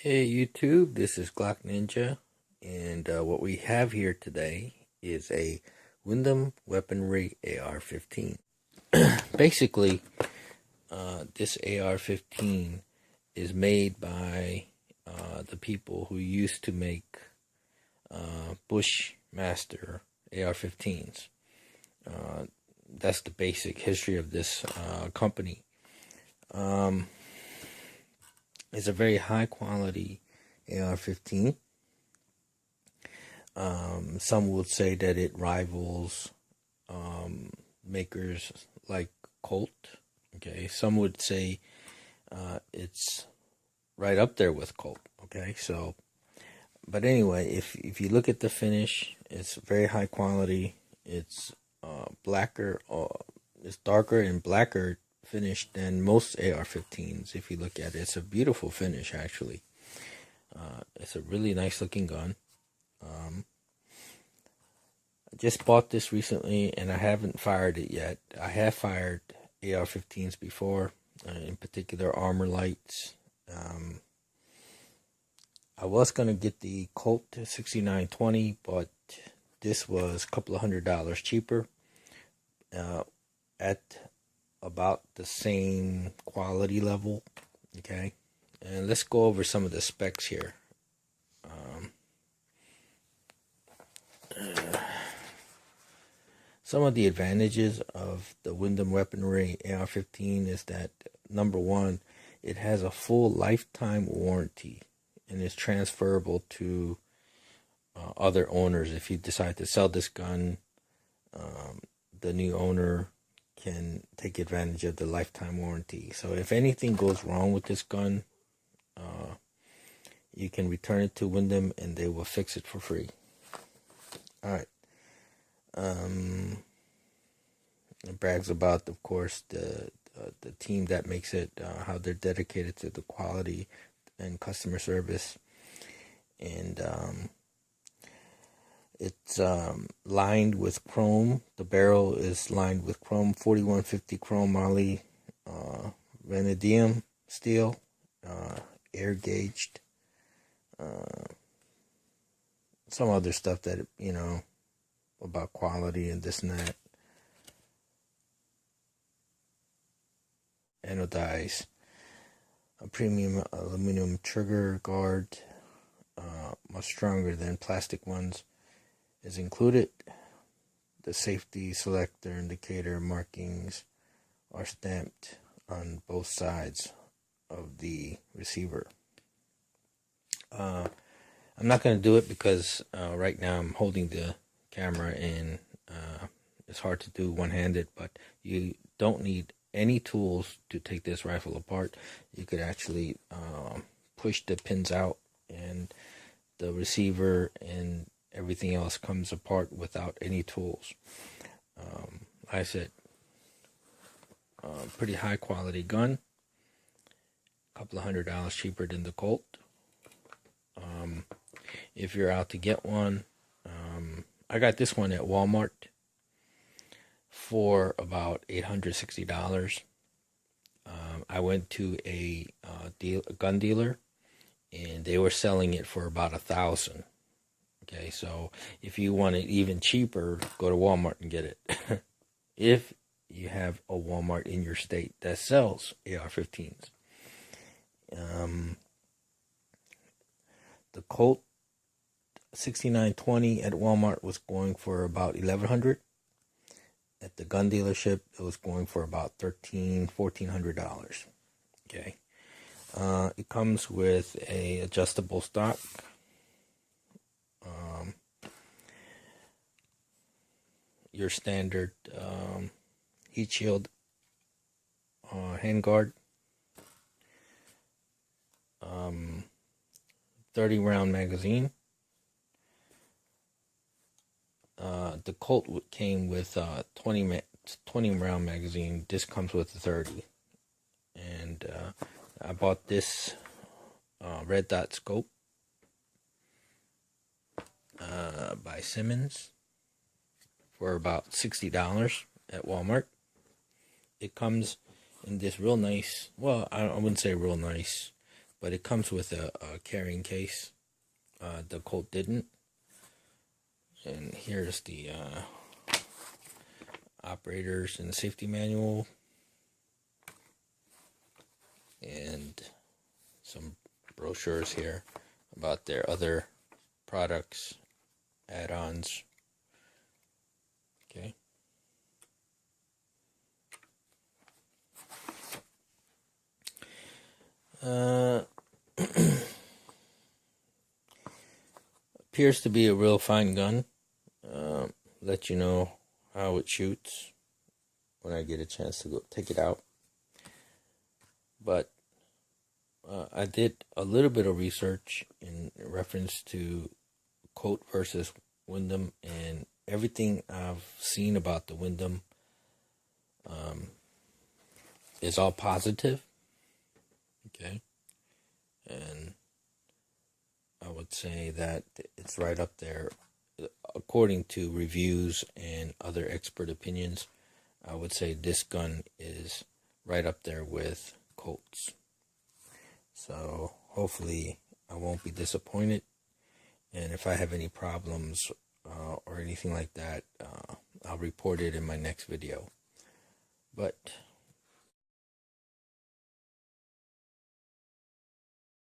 Hey YouTube, this is Glock Ninja, and what we have here today is a Windham weaponry AR-15. Basically, this AR-15 is made by the people who used to make Bushmaster AR-15s. That's the basic history of this company. It's a very high quality AR-15. Some would say that it rivals makers like Colt. Okay, some would say it's right up there with Colt. Okay, so, but anyway, if you look at the finish, it's very high quality. It's blacker, it's darker and blacker finish than most AR-15s. If you look at it, it's a beautiful finish actually. It's a really nice looking gun. I just bought this recently and I haven't fired it yet. I have fired AR-15s before, in particular Armor Lights. I was going to get the Colt 6920, but this was a couple of $100 cheaper at about the same quality level. Okay, and let's go over some of the specs here. Some of the advantages of the Windham weaponry AR-15 is that, number one, it has a full lifetime warranty and is transferable to other owners. If you decide to sell this gun, the new owner can take advantage of the lifetime warranty. So if anything goes wrong with this gun, you can return it to Windham and they will fix it for free. Alright. It brags about, of course, the team that makes it, how they're dedicated to the quality and customer service. And it's lined with chrome. The barrel is lined with chrome, 4150 chrome moly, vanadium steel, air gauged, some other stuff that, you know, about quality and this and that. Anodized, a premium aluminum trigger guard, much stronger than plastic ones, is included. The safety selector indicator markings are stamped on both sides of the receiver. I'm not going to do it because right now I'm holding the camera and it's hard to do one-handed, but you don't need any tools to take this rifle apart. You could actually push the pins out and the receiver and everything else comes apart without any tools. Like I said, pretty high quality gun, a couple of $100 cheaper than the Colt. If you're out to get one, I got this one at Walmart for about $860. I went to a gun dealer and they were selling it for about $1,000. Okay, so if you want it even cheaper, go to Walmart and get it. If you have a Walmart in your state that sells AR-15s. The Colt 6920 at Walmart was going for about $1,100. At the gun dealership, it was going for about $1,400. Okay. It comes with a adjustable stock. Your standard heat shield handguard. 30-round magazine. The Colt came with 20-round magazine. This comes with a 30. And I bought this red dot scope by Simmons for about $60 at Walmart. It comes in this real nice, well, I wouldn't say real nice, but it comes with a carrying case. The Colt didn't. And here's the operators and safety manual, and some brochures here about their other products, add-ons. Okay. Appears to be a real fine gun. Let you know how it shoots when I get a chance to go take it out. But I did a little bit of research in reference to Colt versus Windham, and everything I've seen about the Windham is all positive. Okay. And I would say that it's right up there. According to reviews and other expert opinions, I would say this gun is right up there with Colts. So hopefully I won't be disappointed. And if I have any problems or anything like that, I'll report it in my next video. But